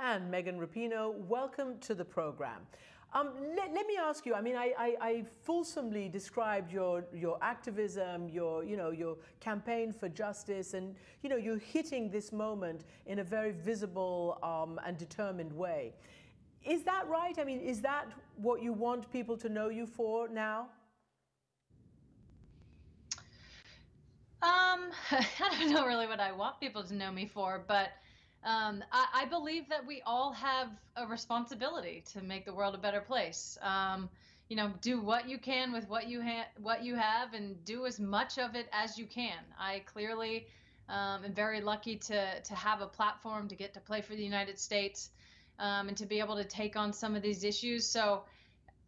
and Megan Rapinoe. Welcome to the program. Let me ask you, I mean, I fulsomely described your activism, your campaign for justice, and, you're hitting this moment in a very visible and determined way. Is that right? I mean, is that what you want people to know you for now? I don't know really what I want people to know me for, but I believe that we all have a responsibility to make the world a better place. Do what you can with what you have, and do as much of it as you can. I clearly am very lucky to have a platform to get to play for the United States, and to be able to take on some of these issues. So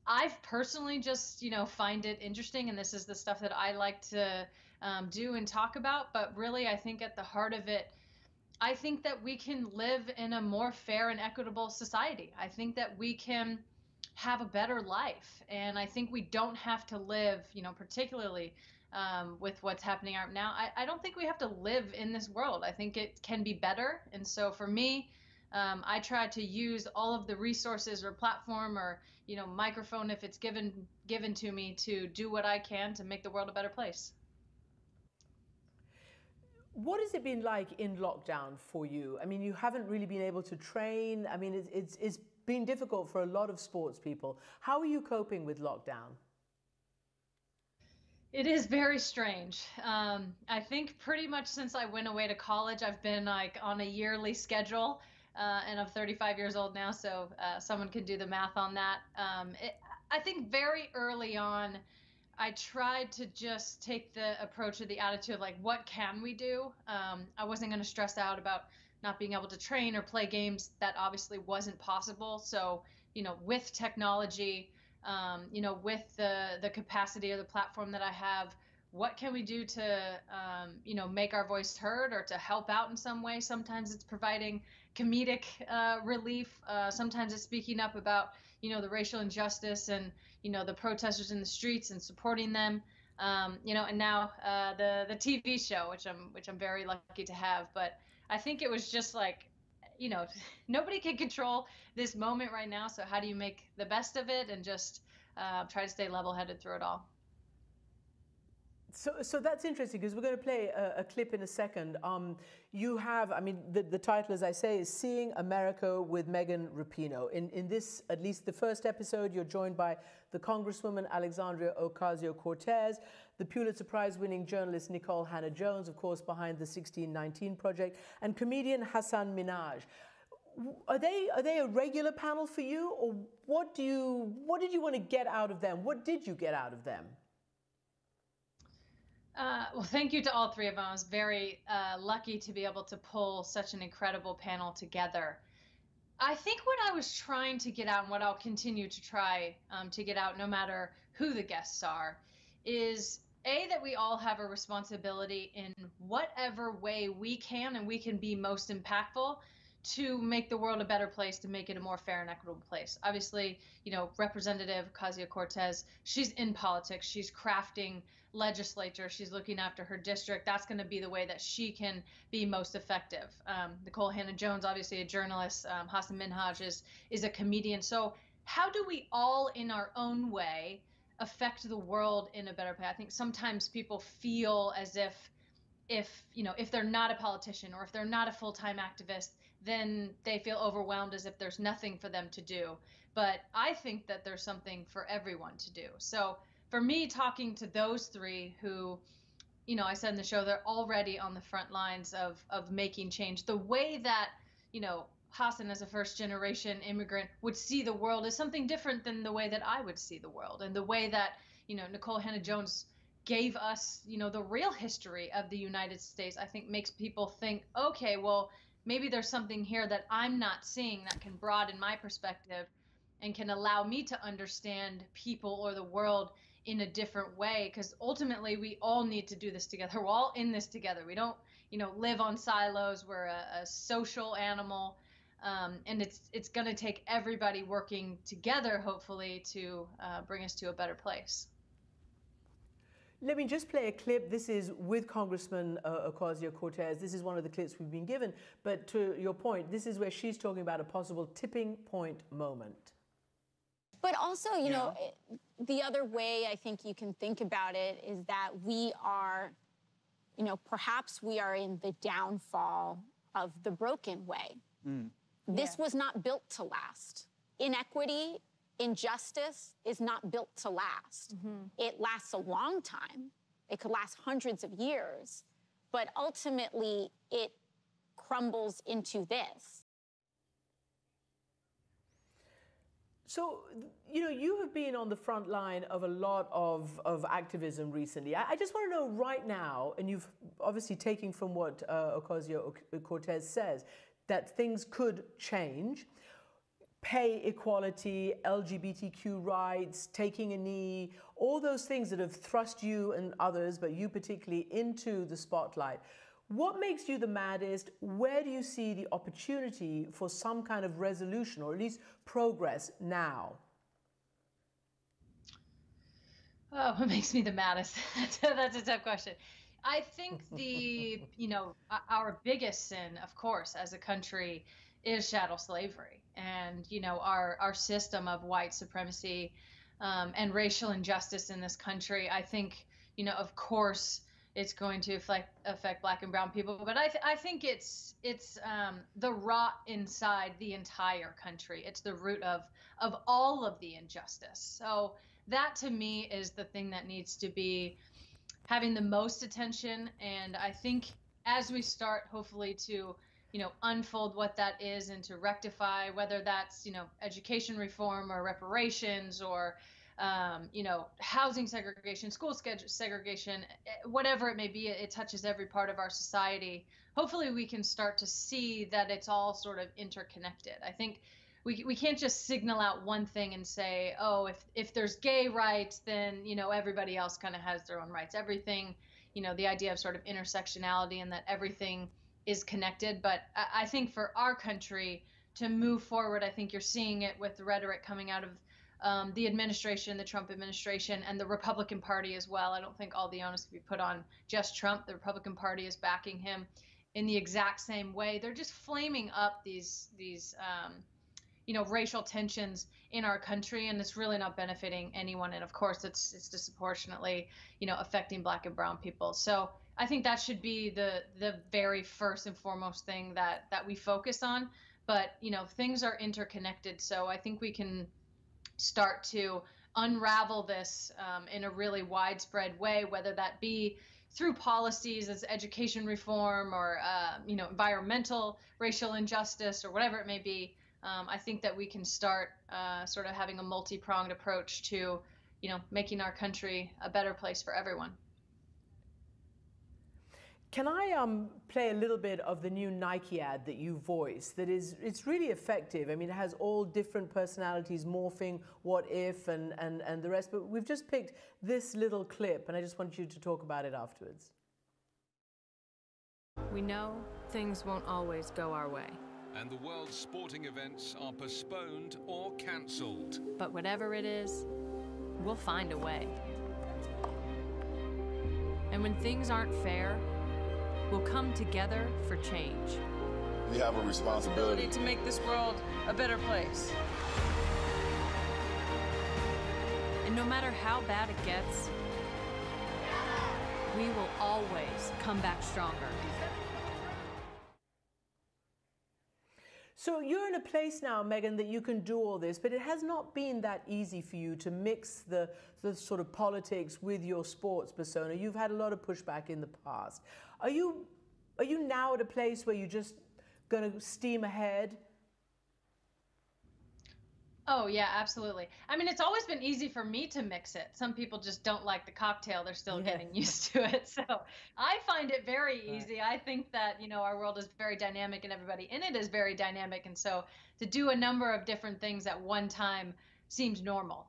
I've personally just, find it interesting, and this is the stuff that I like to do and talk about. But really, I think at the heart of it, I think that we can live in a more fair and equitable society. I think that we can have a better life, and I think we don't have to live, particularly with what's happening right now. I don't think we have to live in this world. I think it can be better, and so for me, I try to use all of the resources or platform or microphone, if it's given to me, to do what I can to make the world a better place. What has it been like in lockdown for you? I mean, you haven't really been able to train. I mean, it's been difficult for a lot of sports people. How are you coping with lockdown? It is very strange. I think pretty much since I went away to college, I've been like on a yearly schedule, and I'm 35 years old now, so someone can do the math on that. I think very early on, I tried to just take the approach of the attitude of like, what can we do? I wasn't going to stress out about not being able to train or play games. That obviously wasn't possible. So, with technology, with the capacity or the platform that I have, what can we do to, make our voice heard or to help out in some way? Sometimes it's providing comedic relief. Sometimes it's speaking up about, the racial injustice and, the protesters in the streets and supporting them. And now the TV show, which I'm very lucky to have. But I think it was just like, nobody can control this moment right now. So how do you make the best of it and just try to stay level-headed through it all? So that's interesting because we're going to play a clip in a second. You have, I mean, the title, as I say, is Seeing America with Megan Rapinoe. In this, at least the first episode, you're joined by the Congresswoman Alexandria Ocasio-Cortez, the Pulitzer Prize-winning journalist Nicole Hannah-Jones, of course, behind the 1619 Project, and comedian Hassan Minhaj. Are they a regular panel for you, or what did you want to get out of them? What did you get out of them? Well, thank you to all three of them. I was very lucky to be able to pull such an incredible panel together. I think what I was trying to get out, and what I'll continue to try to get out no matter who the guests are, is that we all have a responsibility in whatever way we can, and we can be most impactful to make the world a better place, to make it a more fair and equitable place. Obviously, Representative Ocasio-Cortez, she's in politics, she's crafting legislature, she's looking after her district. That's going to be the way that she can be most effective. Nicole Hannah-Jones, obviously a journalist. Hassan Minhaj is a comedian. So how do we all, in our own way, affect the world in a better way? I think sometimes people feel as if they're not a politician or if they're not a full-time activist, then they feel overwhelmed as if there's nothing for them to do. But I think that there's something for everyone to do. So for me, talking to those three who, I said in the show, they're already on the front lines of making change. The way that, Hassan, as a first-generation immigrant, would see the world is something different than the way that I would see the world. And the way that, Nicole Hannah-Jones gave us, the real history of the United States, I think makes people think, okay, well, maybe there's something here that I'm not seeing that can broaden my perspective and can allow me to understand people or the world in a different way. Because ultimately, we all need to do this together. We're all in this together. We don't, live on silos. We're a social animal. And it's going to take everybody working together, hopefully, to bring us to a better place. Let me just play a clip. This is with Congressman Ocasio-Cortez. This is one of the clips we've been given. But to your point, this is where she's talking about a possible tipping point moment. But also, you know, the other way I think you can think about it is that we are, you know, perhaps we are in the downfall of the broken way. This was not built to last. Inequity, injustice is not built to last. It lasts a long time. It could last hundreds of years, but ultimately it crumbles into this. So, you know, you have been on the front line of a lot of activism recently. I just want to know right now, and you've obviously taken from what Ocasio-Cortez says, that things could change. Pay equality, LGBTQ rights, taking a knee, all those things that have thrust you and others, but you particularly, into the spotlight. What makes you the maddest? Where do you see the opportunity for some kind of resolution, or at least progress now? Oh, what makes me the maddest? That's a tough question. I think you know, our biggest sin, of course, as a country is chattel slavery. And, you know, our system of white supremacy and racial injustice in this country, I think, you know, of course, it's going to affect Black and brown people. But I think it's the rot inside the entire country. It's the root of all of the injustice. So that, to me, is the thing that needs to be having the most attention. And I think as we start, hopefully, to, you know, unfold what that is and to rectify, whether that's, you know, education reform or reparations or, you know, housing segregation, school segregation, whatever it may be, it touches every part of our society. Hopefully we can start to see that it's all sort of interconnected. I think we can't just signal out one thing and say, oh, if there's gay rights, then, you know, everybody else kind of has their own rights. Everything, you know, the idea of sort of intersectionality and that everything is connected. But I think for our country to move forward, I think you're seeing it with the rhetoric coming out of the administration, the Trump administration, and the Republican Party as well. I don't think all the onus can be put on just Trump. The Republican Party is backing him in the exact same way. They're just flaming up these you know, racial tensions in our country, and it's really not benefiting anyone. And of course, it's disproportionately, you know, affecting Black and brown people. So I think that should be the very first and foremost thing that we focus on. But, you know, things are interconnected. So I think we can start to unravel this in a really widespread way, whether that be through policies as education reform or, you know, environmental racial injustice or whatever it may be. I think that we can start sort of having a multi-pronged approach to, you know, making our country a better place for everyone. Can I play a little bit of the new Nike ad that you voiced? It's really effective. I mean, it has all different personalities morphing, what if, and the rest. But we've just picked this little clip, and I just want you to talk about it afterwards. We know things won't always go our way. And the world's sporting events are postponed or cancelled. But whatever it is, we'll find a way. And when things aren't fair, we'll come together for change. We have a responsibility to make this world a better place. And no matter how bad it gets, we will always come back stronger. So you're in a place now, Megan, that you can do all this, but it has not been that easy for you to mix the sort of politics with your sports persona. You've had a lot of pushback in the past. Are you now at a place where you're just going to steam ahead? Oh, yeah, absolutely. I mean, it's always been easy for me to mix it. Some people just don't like the cocktail. They're still getting used to it. So I find it very easy. I think that, you know, our world is very dynamic and everybody in it is very dynamic. And so to do a number of different things at one time seems normal.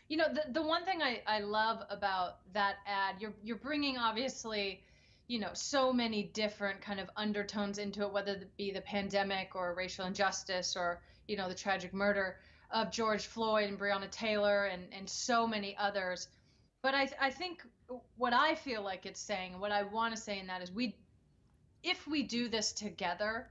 You know, the one thing I love about that ad, you're bringing, obviously, you know, so many different kind of undertones into it, whether it be the pandemic or racial injustice or, you know, the tragic murder of George Floyd and Breonna Taylor and so many others. But I think what I feel like it's saying, what I want to say in that is if we do this together,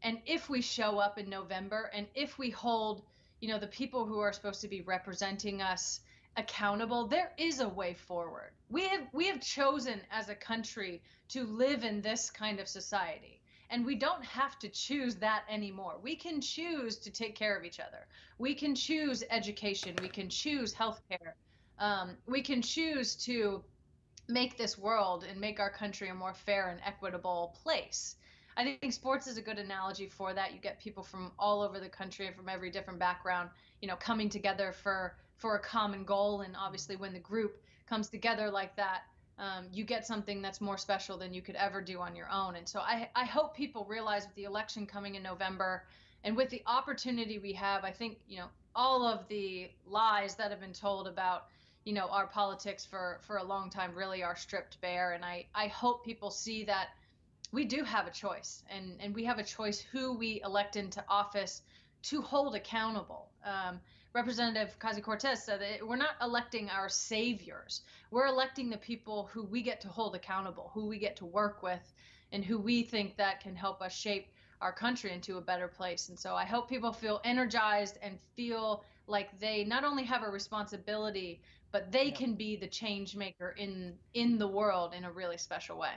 and if we show up in November, and if we hold, the people who are supposed to be representing us accountable, there is a way forward. We have chosen as a country to live in this kind of society. And we don't have to choose that anymore. We can choose to take care of each other. We can choose education. We can choose healthcare. We can choose to make this world and make our country a more fair and equitable place. I think sports is a good analogy for that. You get people from all over the country and from every different background, coming together for a common goal. And obviously, when the group comes together like that, you get something that's more special than you could ever do on your own. And so I hope people realize with the election coming in November and with the opportunity we have, I think, all of the lies that have been told about our politics for a long time really are stripped bare. And I hope people see that we do have a choice, and we have a choice who we elect into office to hold accountable. Representative Ocasio-Cortez said that we're not electing our saviors. We're electing the people who we get to hold accountable, who we get to work with, and who we think that can help us shape our country into a better place. And so I hope people feel energized and feel like they not only have a responsibility, but they can be the change maker in the world in a really special way.